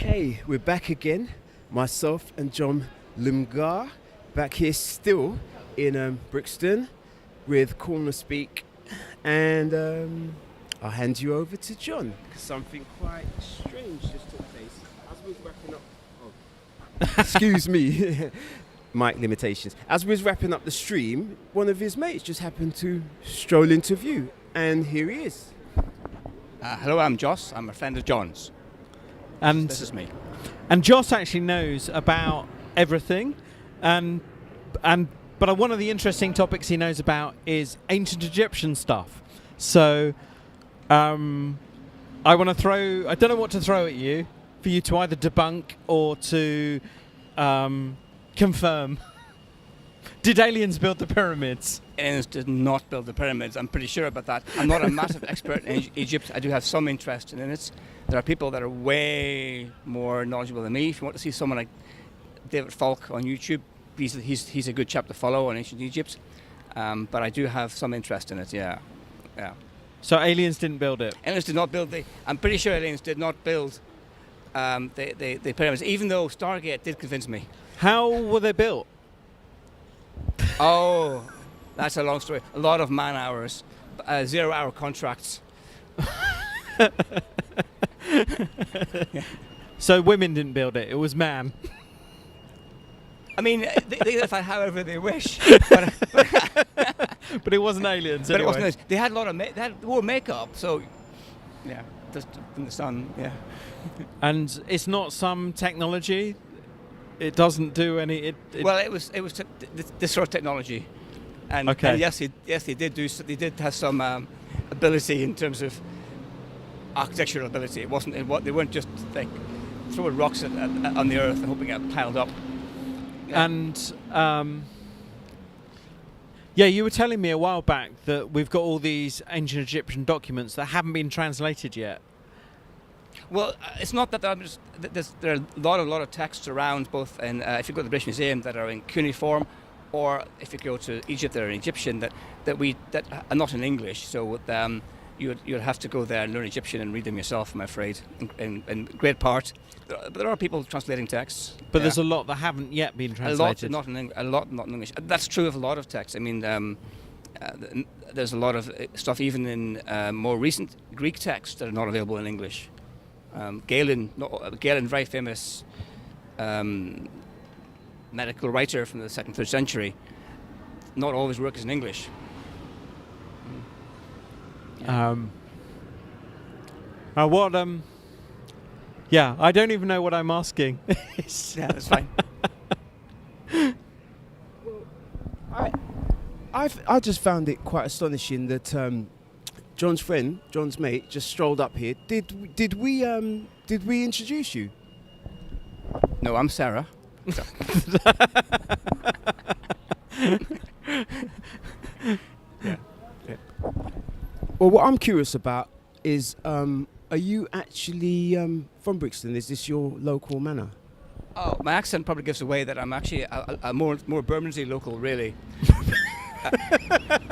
Okay, we're back again. Myself and John Limgar back here still in Brixton with CornerSpeak, and I'll hand you over to John because something quite strange just took place as we was wrapping up. Oh. Excuse me, mic limitations. As we was wrapping up the stream, one of his mates just happened to stroll into view, and here he is. Hello, I'm Joss. I'm a friend of John's. And this is me. And Joss actually knows about everything, but one of the interesting topics he knows about is ancient Egyptian stuff. So, I want to throw. I don't know what to throw at you for you to either debunk or to confirm. Did aliens build the pyramids? Aliens did not build the pyramids. I'm pretty sure about that. I'm not a massive expert in Egypt. I do have some interest in it. There are people that are way more knowledgeable than me. If you want to see someone like David Falk on YouTube, he's a good chap to follow on ancient Egypt. But I do have some interest in it. Yeah. So aliens didn't build it. Aliens did not build I'm pretty sure aliens did not build the pyramids, even though Stargate did convince me. How were they built? Oh, that's a long story. A lot of man hours, 0-hour contracts. Yeah. So women didn't build it; it was man. I mean, they did that however they wish. But it wasn't aliens. But anyway. it wasn't aliens. They had a lot of they wore makeup, so yeah, just in the sun, yeah. And it's not some technology. It doesn't do any. Well, it was this sort of technology, and, okay. And yes, they did have some ability in terms of architectural ability. They weren't just like throwing rocks on the earth and hoping it piled up. Yeah. And you were telling me a while back that we've got all these ancient Egyptian documents that haven't been translated yet. Well, it's not that there are a lot of texts around, both in if you go to the British Museum that are in cuneiform, or if you go to Egypt that are in Egyptian that are not in English. So you'd have to go there and learn Egyptian and read them yourself, I'm afraid, in great part. But there are people translating texts. But there's a lot that haven't yet been translated. A lot not in English. That's true of a lot of texts. I mean, there's a lot of stuff even in more recent Greek texts that are not available in English. Galen, very famous medical writer from the 2nd, 3rd century, not all his work is in English. I don't even know what I'm asking. Yeah, that's fine. Well, I just found it quite astonishing that John's mate, just strolled up here. Did we introduce you? No, I'm Sarah. Yeah. Well, what I'm curious about is, are you actually from Brixton? Is this your local manor? Oh, my accent probably gives away that I'm actually a more Bermondsey local, really.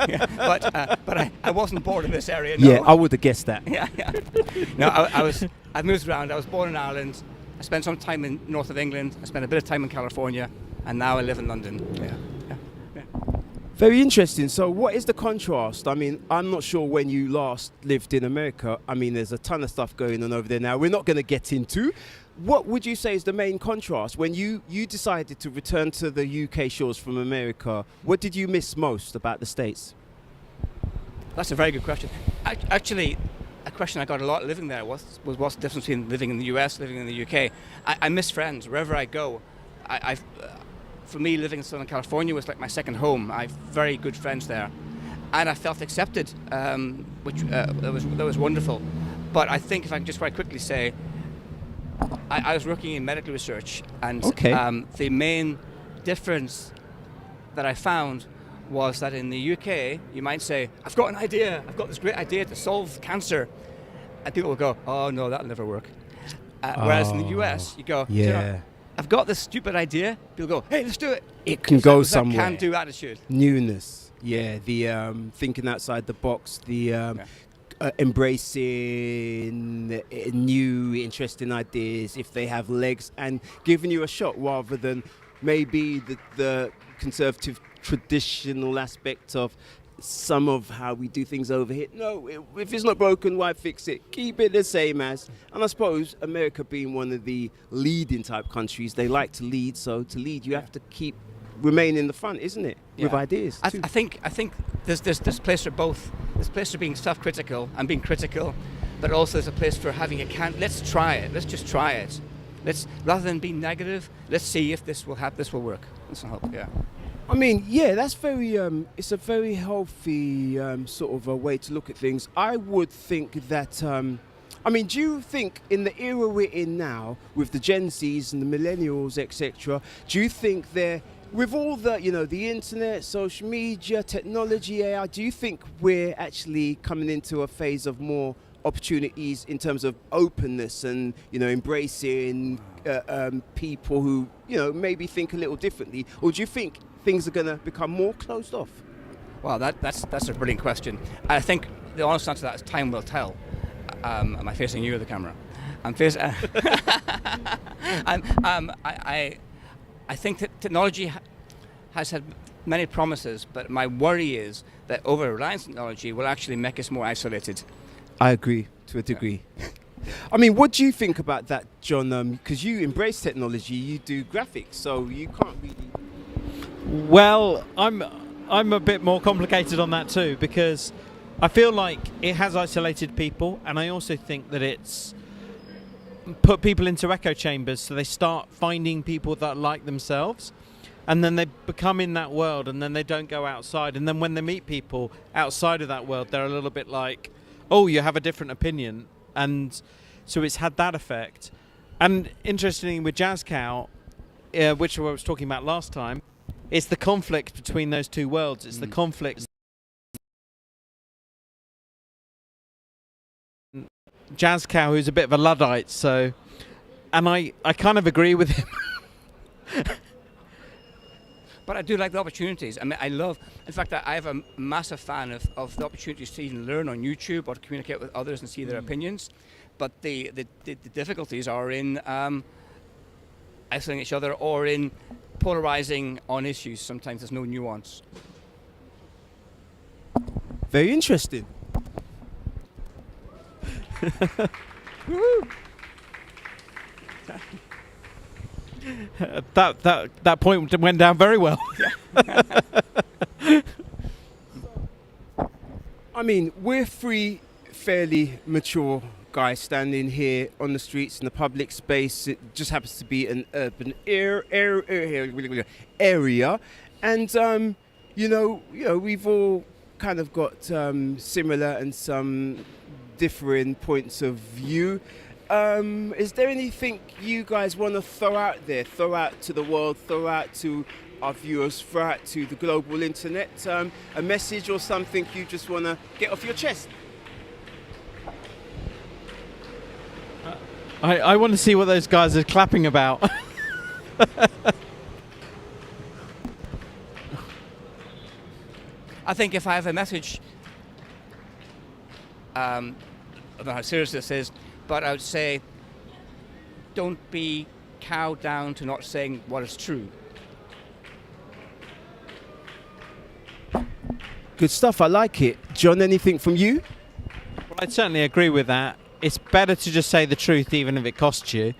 Yeah, but I wasn't born in this area. No. Yeah, I would have guessed that. Yeah. No, I've moved around. I was born in Ireland. I spent some time in north of England. I spent a bit of time in California, and now I live in London. Yeah. Very interesting. So what is the contrast? I mean, I'm not sure when you last lived in America. I mean, there's a ton of stuff going on over there now we're not going to get into. What would you say is the main contrast? When you decided to return to the UK shores from America, what did you miss most about the States? That's a very good question. Actually, a question I got a lot living there was what's the difference between living in the US, living in the UK. I miss friends wherever I go. For me, living in Southern California was like my second home. I have very good friends there, and I felt accepted, which that was wonderful. But I think if I can just quite quickly say, I was working in medical research, and the main difference that I found was that in the UK, you might say, I've got an idea, I've got this great idea to solve cancer, and people will go, oh no, that'll never work. Whereas in the US, you go, yeah. You know, I've got this stupid idea. People go, hey, let's do it. It can go somewhere. That can-do attitude. Newness. Yeah, the thinking outside the box, the embracing new, interesting ideas if they have legs and giving you a shot rather than maybe the conservative traditional aspect of some of how we do things over here. No, if it's not broken, why fix it? Keep it the same as. And I suppose America being one of the leading type countries, they like to lead. So to lead, you have to remain in the front, isn't it? Yeah. With ideas. I think there's this place for both. There's a place for being self-critical and being critical, but also there's a place for having let's try it. Let's just try it. Rather than being negative, let's see if this will work. This will help. Yeah. I mean, yeah, that's very. It's a very healthy sort of a way to look at things. I would think that. I mean, do you think in the era we're in now, with the Gen Zs and the Millennials, etc., do you think with all the, the internet, social media, technology, AI, do you think we're actually coming into a phase of more opportunities in terms of openness and, embracing people who, maybe think a little differently? Or do you think things are going to become more closed off? Well, that's a brilliant question. I think the honest answer to that is time will tell. Am I facing you or the camera? I think that technology has had many promises, but my worry is that over-reliance on technology will actually make us more isolated. I agree to a degree. Yeah. I mean, what do you think about that, John? Because you embrace technology, you do graphics, so you can't really... Well, I'm a bit more complicated on that too, because I feel like it has isolated people, and I also think that it's put people into echo chambers, so they start finding people that like themselves, and then they become in that world, and then they don't go outside, and then when they meet people outside of that world, they're a little bit like, oh, you have a different opinion, and so it's had that effect. And interestingly, with Jazz Cow, which I was talking about last time, it's the conflict between those two worlds. It's the conflict. Jazz Cow, who's a bit of a Luddite, so, and I kind of agree with him. But I do like the opportunities. I mean, in fact, I have a massive fan of the opportunities to even learn on YouTube or to communicate with others and see their opinions. But the difficulties are in isolating each other or in polarizing on issues. Sometimes there's no nuance. Very interesting. That point went down very well. I mean, we're three fairly mature guys standing here on the streets in the public space. It just happens to be an urban area, and we've all kind of got similar and some differing points of view. Is there anything you guys want to throw out to the world, throw out to our viewers, throw out to the global internet, a message or something you just want to get off your chest? I want to see what those guys are clapping about. I think if I have a message, I don't know how serious this is, but I would say, don't be cowed down to not saying what is true. Good stuff, I like it. John, anything from you? Well, I'd certainly agree with that. It's better to just say the truth even if it costs you,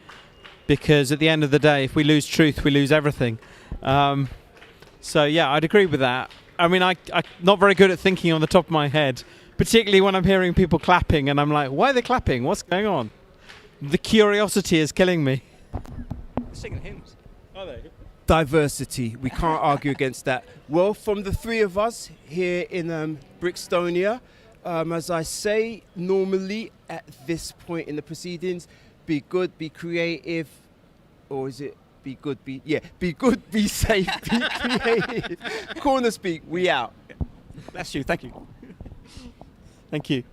because at the end of the day, if we lose truth, we lose everything. So yeah, I'd agree with that. I mean, I'm not very good at thinking on the top of my head, particularly when I'm hearing people clapping and I'm like, why are they clapping? What's going on? The curiosity is killing me. They're singing hymns. Are they? Diversity, we can't argue against that. Well, from the three of us here in Brixtonia, as I say normally at this point in the proceedings, be good, be creative, or is it be good, be safe, be creative. CornerSpeak, we out. Bless you, thank you. Thank you.